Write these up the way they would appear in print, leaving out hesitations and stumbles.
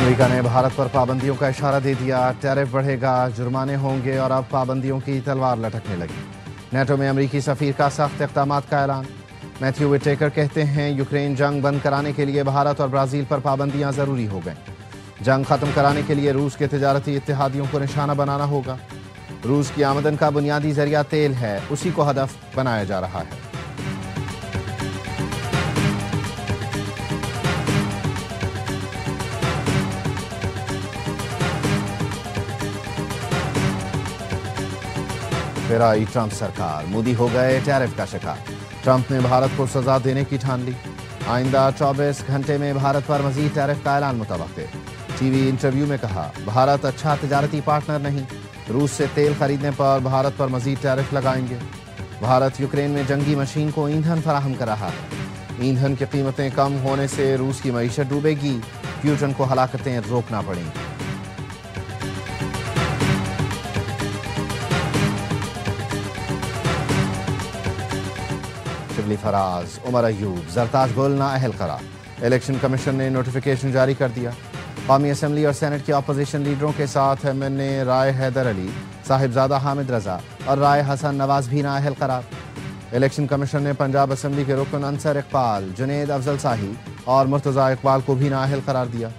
America ने भारत पर पाबंदियों का इशारा दे दिया। टैरिफ बढ़ेगा, जुर्माने होंगे और अब पाबंदियों की तलवार लटकने लगी। नेटो में अमेरिकी सफीर का सख्त इक़दामात का ऐलान। मैथ्यू विटेकर कहते हैं यूक्रेन जंग बंद कराने के लिए भारत और ब्राज़ील पर पाबंदियां ज़रूरी हो गईं। जंग ख़त्म कराने के लिए रूस के तिजारती इत्तेहादियों को निशाना बनाना होगा। रूस की आमदन का बुनियादी ज़रिया तेल है, उसी को हदफ बनाया जा रहा है। फिर आई ट्रंप सरकार, मोदी हो गए टैरिफ का शिकार। ट्रंप ने भारत को सजा देने की ठान ली। आइंदा 24 घंटे में भारत पर मजीद टैरिफ का ऐलान मुतवक्के। टीवी इंटरव्यू में कहा, भारत अच्छा तिजारती पार्टनर नहीं, रूस से तेल खरीदने पर भारत पर मजीद टैरिफ लगाएंगे। भारत यूक्रेन में जंगी मशीन को ईंधन फराहम कर रहा है। ईंधन की कीमतें कम होने से रूस की मईशत डूबेगी, पुतिन को हलाकतें रोकना पड़ेंगी। शिबली फराज, उमर अयूब, जरताज गुल नाअहल करार। इलेक्शन कमीशन ने नोटिफिकेशन जारी कर दिया। कौमी असम्बली और सेनेट के अपोजिशन लीडरों के साथ MNA राय हैदर अली, साहिबजादा हामिद रजा और राय हसन नवाज भी नाअहल करार। इलेक्शन कमीशन ने पंजाब असम्बली के रुकन अंसर इकबाल, जुनेद अफजल शाही और मुर्तज़ा इकबाल को भी नाअहल करार दिया।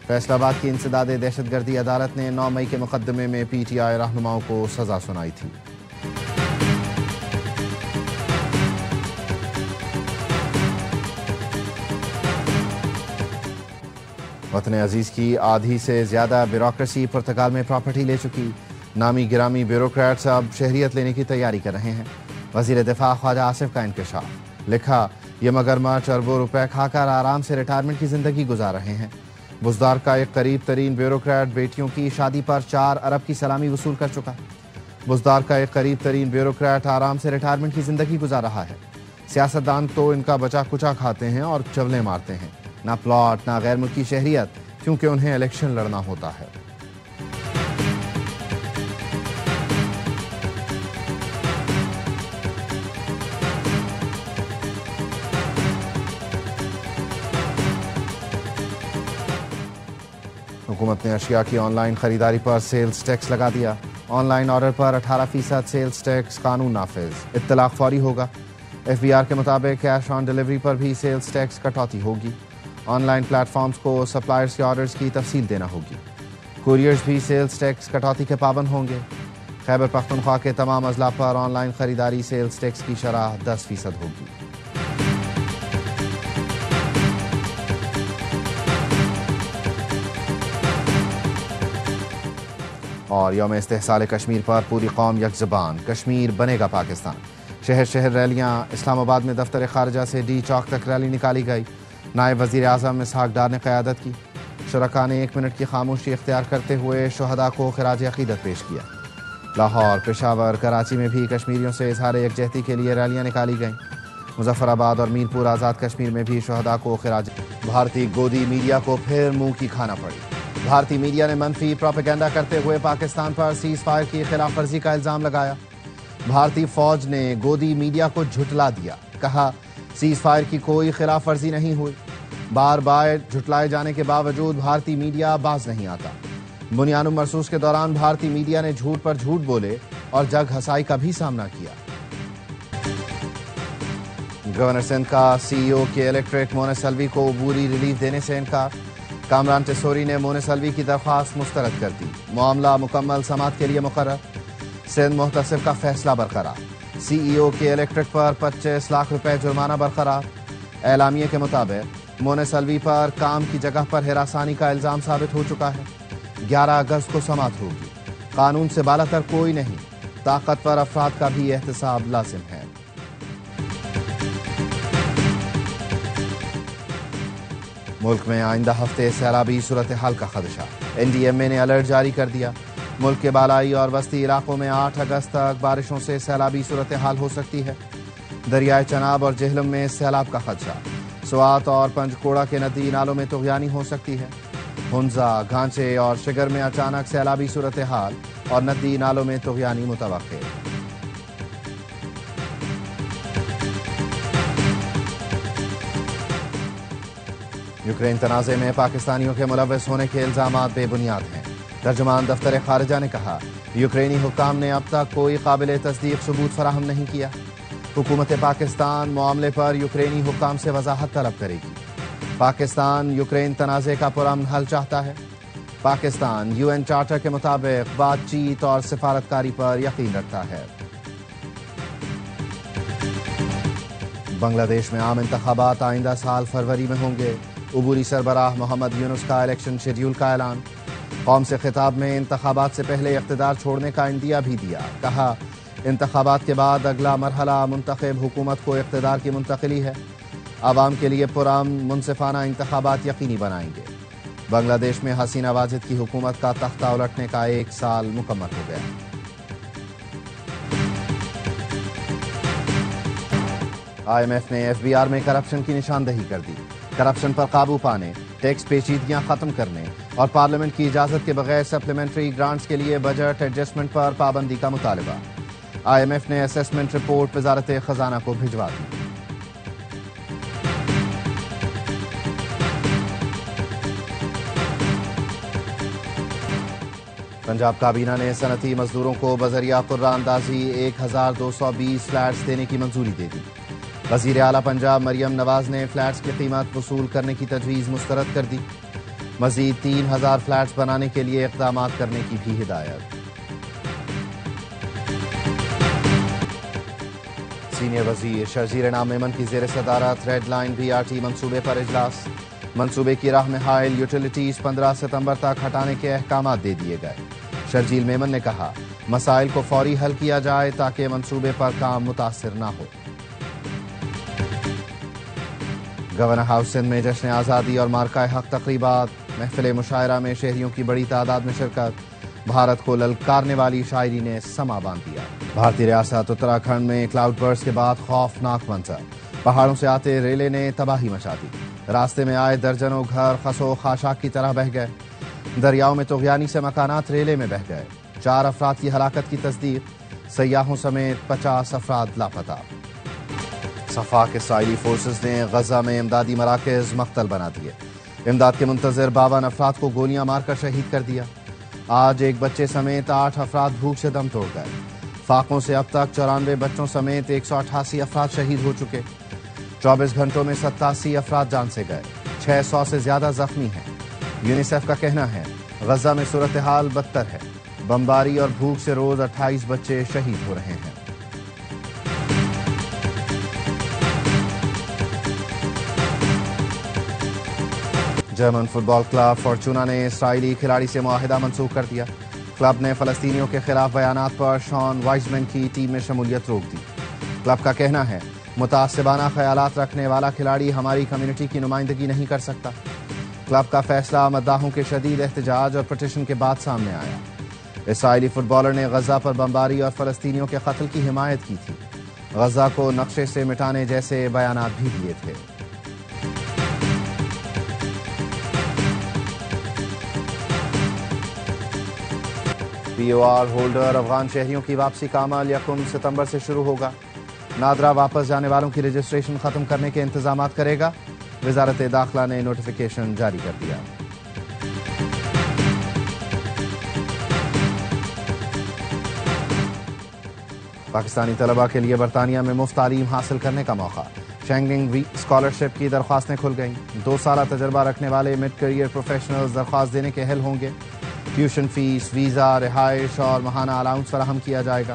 फैसलाबाद की इंसदाद दहशतगर्दी अदालत ने 9 मई के मुकदमे में PTI रहनुमाओं को सजा सुनाई थी। वतन अजीज की आधी से ज्यादा ब्यूरोक्रेसी पुर्तगाल में प्रॉपर्टी ले चुकी। नामी गिरामी ब्यूरोक्रेट्स अब शहरियत लेने की तैयारी कर रहे हैं। वजीर दिफा ख्वाजा आसिफ का इंकशाफ। लिखा, ये मगरमच्छ अरबों रुपए खाकर आराम से रिटायरमेंट की जिंदगी गुजार रहे हैं। बुजदार का एक करीब तरीन ब्यूरोक्रेट बेटियों की शादी पर 4 अरब की सलामी वसूल कर चुका। बुजदार का एक करीब तरीन ब्यूरोक्रेट आराम से रिटायरमेंट की जिंदगी गुजार रहा है। सियासतदान तो इनका बचा कुचा खाते हैं और चवले मारते हैं। ना प्लॉट, ना गैर मुल्की शहरियत, क्योंकि उन्हें इलेक्शन लड़ना होता है। हुकूमत ने अशिया की ऑनलाइन खरीदारी पर सेल्स टैक्स लगा दिया। ऑनलाइन ऑर्डर पर 18% सेल्स टैक्स कानून नाफिज, इत्तलाक फौरी होगा। FBR के मुताबिक कैश ऑन डिलीवरी पर भी सेल्स टैक्स कटौती होगी। ऑनलाइन प्लेटफॉर्म्स को सप्लायर्स के ऑर्डर्स की तफसील देना होगी। कुरियर्स भी सेल्स टैक्स कटौती के पाबंद होंगे। खैबर पख्तूनख्वा के तमाम अजला पर ऑनलाइन खरीदारी सेल्स टैक्स की शरह 10% होगी। और यौम इस्तेहसाल कश्मीर पर पूरी कौम यकजुबान, कश्मीर बनेगा पाकिस्तान। शहर शहर रैलियां। इस्लामाबाद में दफ्तर खारजा से D चौक तक रैली निकाली गई। नायब वज़ीर आज़म इसहाक डार ने क़यादत की। शुरका ने 1 मिनट की खामोशी इख्तियार करते हुए शुहदा को खिराज अक़ीदत पेश किया। लाहौर, पेशावर, कराची में भी कश्मीरियों से इजहार यकजहती के लिए रैलियां निकाली गईं। मुजफ्फराबाद और मीरपुर आज़ाद कश्मीर में भी शुहदा को खिराज। भारतीय गोदी मीडिया को फिर मुंह की खाना पड़ी। भारतीय मीडिया ने मनफी प्रोपेगेंडा करते हुए पाकिस्तान पर सीज़ फायर की खिलाफ वर्जी का इल्ज़ाम लगाया। भारतीय फौज ने गोदी मीडिया को झुटला दिया। कहा, सीज़ फायर की कोई खिलाफ वर्जी नहीं हुई। बार बार झुटलाए जाने के बावजूद भारतीय मीडिया बाज नहीं आता। बुनियानुम मरसूस के दौरान भारतीय मीडिया ने झूठ पर झूठ बोले और जग हसाई का भी सामना किया। गवर्नर सिंध का CEO के इलेक्ट्रिक मोनेस अलवी को अबूरी रिलीफ देने से इनकार। कामरान टेसोरी ने मोनेस अलवी की दरख्वास्त मुस्तरद कर दी। मामला मुकम्मल समाअत के लिए मुकर्रर। सिंध मुहतसिब का फैसला बरकरार। CEO के इलेक्ट्रिक पर 25 लाख रुपए जुर्माना बरकरार। एलामिये के मुताबिक मोनेस अलवी पर काम की जगह पर हिरासानी का इल्जाम साबित हो चुका है। 11 अगस्त को समाअत होगी। कानून से बालातर कोई नहीं, ताकतवर अफराद का भी एहतसाब लाजिम है। मुल्क में आइंदा हफ्ते सैलाबी सूरत हाल का खदशा। NDMA ने अलर्ट जारी कर दिया। मुल्क के बालाई और वस्ती इलाकों में 8 अगस्त तक बारिशों से सैलाबी सूरत हाल हो सकती है। दरियाए चनाब और जेहलम में सैलाब का खदशा। स्वात और पंजकोड़ा के नदी नालों में तुग़यानी हो सकती है। हुंजा, घांचे और शिगर में अचानक सैलाबी सूरत हाल और नदी नालों में तुग़यानी मुतवक्के। یوکرین تنازع میں پاکستانیوں کے ملوث ہونے کے الزامات بے بنیاد ہیں۔ ترجمان دفتر خارجہ نے کہا یوکرینی حکام نے اب تک کوئی قابل تصدیق ثبوت فراہم نہیں کیا۔ حکومت پاکستان معاملے پر یوکرینی حکام سے وضاحت طلب کرے گی۔ پاکستان یوکرین تنازع کا پرامن حل چاہتا ہے۔ پاکستان UN چارٹر کے مطابق بات چیت اور سفارتکاری پر یقین رکھتا ہے۔ بنگلہ دیش میں عام انتخابات آئندہ سال فروری میں ہوں گے۔ عبوری سربراہ محمد یونس کا الیکشن شیڈیول کا اعلان۔ قوم سے خطاب میں انتخابات سے پہلے اقتدار چھوڑنے کا عندیہ بھی دیا۔ کہا انتخابات کے بعد اگلا مرحلہ منتخب حکومت کو اقتدار کی منتقلی ہے۔ عوام کے لیے پرامن منصفانہ انتخابات یقینی بنائیں گے۔ بنگلہ دیش میں حسینہ واجد کی حکومت کا تختہ الٹنے کا 1 سال مکمل ہو گیا۔ IMF نے FBR میں کرپشن کی نشاندہی کر دی۔ کرپشن پر قابو پانے، ٹیکس پیچیدگیاں ختم کرنے اور پارلیمنٹ کی اجازت کے بغیر سپلیمنٹری گرانٹس کے لیے بجٹ ایڈجسٹمنٹ پر پابندی کا مطالبہ۔ IMF نے اسیسمنٹ رپورٹ وزارت خزانہ کو بھجوا دی۔ پنجاب کابینہ نے صنعتی مزدوروں کو بذریعہ قرعہ اندازی 1220 فلیٹس دینے کی منظوری دے دی۔ وزیر اعلیٰ پنجاب مریم نواز نے فلیٹس کی قیمت وصول کرنے کی تجویز مسترد کر دی۔ مزید 3000 فلیٹس بنانے کے لیے اقدامات کرنے کی بھی ہدایت۔ سینئر وزیر شرجیل نام میمن کی زیر صدارت ریڈ لائن BRT منصوبے پر اجلاس۔ منصوبے کی راہ میں حائل یوٹیلیٹیز 15 ستمبر تک ہٹانے کے احکامات دے دیے گئے۔ شرجیل میمن نے کہا مسائل کو فوری حل کیا جائے تاکہ منصوبے پر کام متاثر نہ ہو۔ گورنر ہاؤس سندھ میں جشن آزادی اور مارکہ حق تقریبات۔ محفل مشاعرہ میں شہریوں کی بڑی تعداد میں شرکت۔ بھارت کو للکارنے والی شاعری نے سما باندھ دیا۔ بھارتی ریاست اتراکھنڈ میں کلاؤڈ برسٹ کے بعد خوفناک منظر۔ پہاڑوں سے آتے ریلے نے تباہی مچا دی۔ راستے میں آئے درجنوں گھر خسو خاشاک کی طرح بہہ گئے۔ دریاؤں میں طغیانی سے مکانات ریلے میں بہہ گئے۔ 4 افراد کی ہلاکت کی تصدیق۔ سیاحوں سمیت 50 افراد لاپتہ۔ صفاق اسرائیلی فورسز نے غزہ میں امدادی مراکز مقتل بنا دیے۔ امداد کے منتظر 52 افراد کو گولیاں مار کر شہید کر دیا۔ آج ایک بچے سمیت 8 افراد بھوک سے دم توڑ گئے۔ فاقوں سے اب تک 94 بچوں سمیت 188 افراد شہید ہو چکے۔ 24 گھنٹوں میں 87 افراد جان سے گئے۔ 600 سے زیادہ زخمی ہیں۔ یونیسیف کا کہنا ہے غزہ میں صورتحال بدتر ہے۔ بمباری اور بھوک سے روز 28 بچے شہید ہو رہے ہیں۔ جرمن فٹ بال کلب فارچونا نے اسرائیلی کھلاڑی سے معاہدہ منسوخ کر دیا۔ کلب نے فلسطینیوں کے خلاف بیانات پر شان وائزمین کی ٹیم میں شمولیت روک دی۔ کلب کا کہنا ہے متعصبانہ خیالات رکھنے والا کھلاڑی ہماری کمیونٹی کی نمائندگی نہیں کر سکتا۔ کلب کا فیصلہ مداحوں کے شدید احتجاج اور پٹیشن کے بعد سامنے آیا۔ اسرائیلی فٹ بالر نے غزہ پر بمباری اور فلسطینیوں کے قتل کی حمایت کی تھی۔ غزہ کو نقشے سے مٹانے جیسے بیانات بھی دیے تھے۔ POR ہولڈر افغان شہریوں کی واپسی کا عمل 1 ستمبر سے شروع ہوگا۔ نادرا واپس جانے والوں کی رجسٹریشن ختم کرنے کے انتظامات کرے گا۔ وزارت داخلہ نے نوٹیفیکیشن جاری کر دیا۔ پاکستانی طلباء کے لیے برطانیہ میں مفت تعلیم حاصل کرنے کا موقع۔ شینگلنگ اسکالرشپ کی درخواستیں کھل گئیں۔ 2 سالہ تجربہ رکھنے والے مڈ کیریئر پروفیشنلز درخواست دینے کے اہل ہوں گے۔ ٹیوشن فیس، ویزا، رہائش اور ماہانہ الاؤنس فراہم کیا جائے گا۔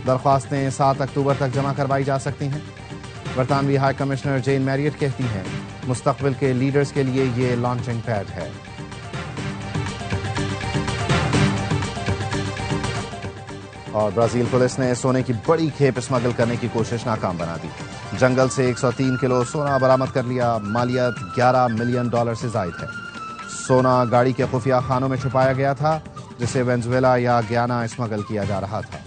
درخواستیں 7 اکتوبر تک جمع کروائی جا سکتی ہیں۔ برطانوی ہائی کمشنر جین میریٹ کہتی ہیں مستقبل کے لیڈرز کے لیے یہ لانچنگ پیڈ ہے۔ اور برازیل پولیس نے سونے کی بڑی کھیپ اسمگل کرنے کی کوشش ناکام بنا دی۔ جنگل سے 103 کلو سونا برآمد کر لیا۔ مالیت $11 ملین سے زائد ہے۔ سونا گاڑی کے خفیہ خانوں میں چھپایا گیا تھا جسے وینزویلا یا گیانا اسمگل کیا جا رہا تھا۔